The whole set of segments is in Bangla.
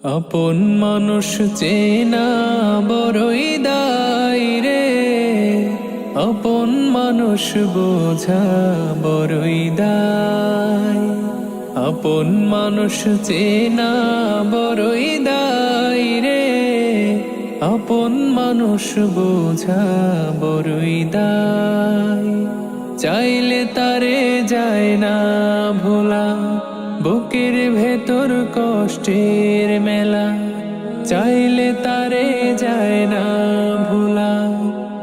আপন মানুষ চেনা বড়ই দায় রে, আপন মানুষ বোঝা বড়ই দায়। আপন মানুষ চেনা বড়ই দায় রে, আপন মানুষ বোঝা বড়ই দায়। চাইলে তারে যায় না ভোলা, বুকের ভেতর কষ্টের মেলা। চাইলে তারে যায় না ভোলা,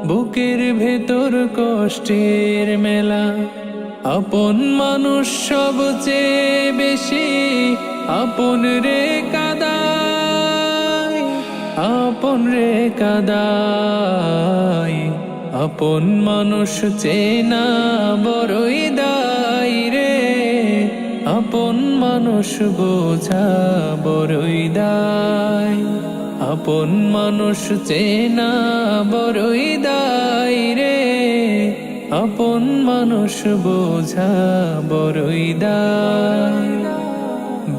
বুকের ভেতর কষ্টের মেলা। আপন মানুষ সবচেয়ে বেশি আপন রে কাদায়, আপন রে কাদায়। আপন মানুষ চেনা বড়ই দায় রে, আপন মানুষ বোঝা বড়ই দায়। আপন মানুষ চেনা বড়ই দায় রে, আপন মানুষ বোঝা বড়ই দায়।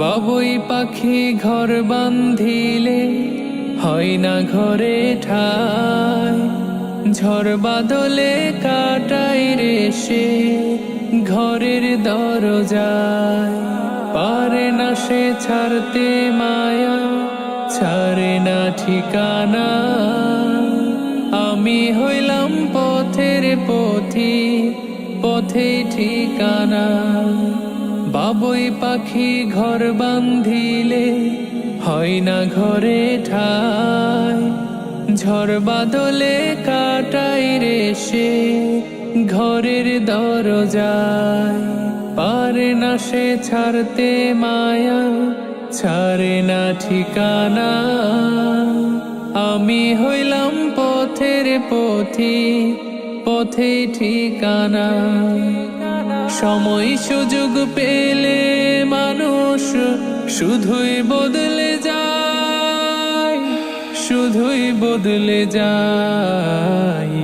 বাবুই পাখি ঘর বান্ধিলে হয় না ঘরে ঠাই, ঝড় বাদলে কাটাই রে সে ঘরের দরজায়। পারে না সে ছাড়তে মায়া, ছাড়ে না ঠিকানা। আমি হইলাম পথের পথি, পথে ঠিকানা। বাবুই পাখি ঘর বান্ধিলে হয় না ঘরে ঠাই, ঝড় বাদলে কাটাই রে সে ঘরের দরজায়। পারে না সে ছাড়তে মায়া, ছাড়ে না ঠিকানা। আমি হইলাম পথের পথি, পথে ঠিকানা। সময় সুযোগ পেলে মানুষ শুধুই বদলে যায়, শুধুই বদলে যায়।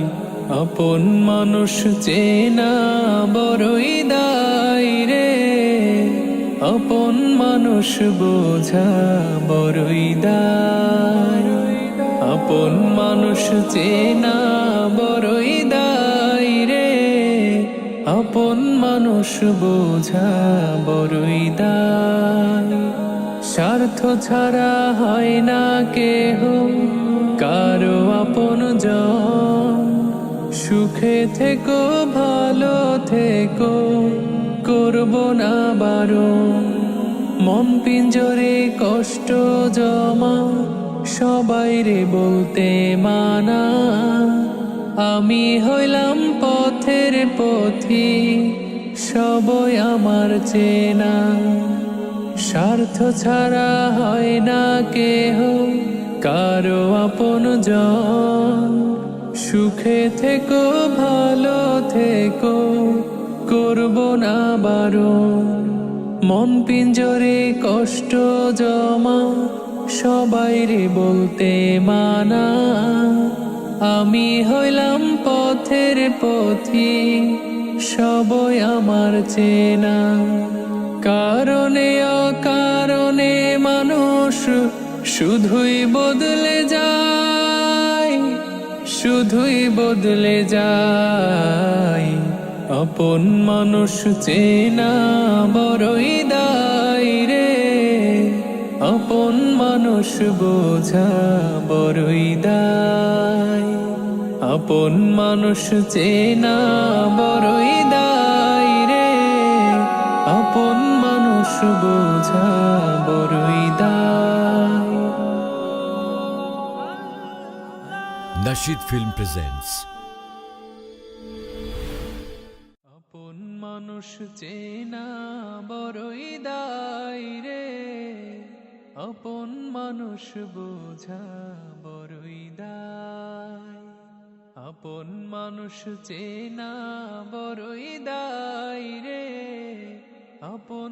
আপন মানুষ চেনা বড়ই দায় রে, আপন মানুষ বোঝা বড়ই দায়। আপন মানুষ চেনা বড়ই দায় রে, আপন মানুষ বোঝা বড়ই দায়। স্বার্থ ছাড়া হয় না কেহ কারো আপনজন, সুখে থেকো ভালো থেকো করব না বারণ। মন পিঞ্জরে কষ্ট জমা সবাই রে বলতে মানা। আমি হইলাম পথের পথি, সবই আমার চেনা। স্বার্থ ছাড়া হয় না কেহ কারো আপনজন, সুখে থেকো ভালো থেকো করব না বারণ। মন পিঞ্জরে কষ্ট জমা সবাই রে বলতে মানা। আমি হইলাম পথের পথি, সবই আমার চেনা। কারণে অকারণে মানুষ শুধুই বদলে যায়, শুধুই বদলে যায়। আপন মানুষ চেনা বড়ই দায় রে, আপন মানুষ বোঝা বড়ই দায়। আপন মানুষ চেনা বড়ই দায় রে, আপন মানুষ বোঝা বড়ই দায়। Nasheed Film presents আপন মানুষ চেনা বড়ই দায় রে, আপন মানুষ বোঝা বড়ই দায়। আপন মানুষ চেনা বড়ই দায় রে, আপন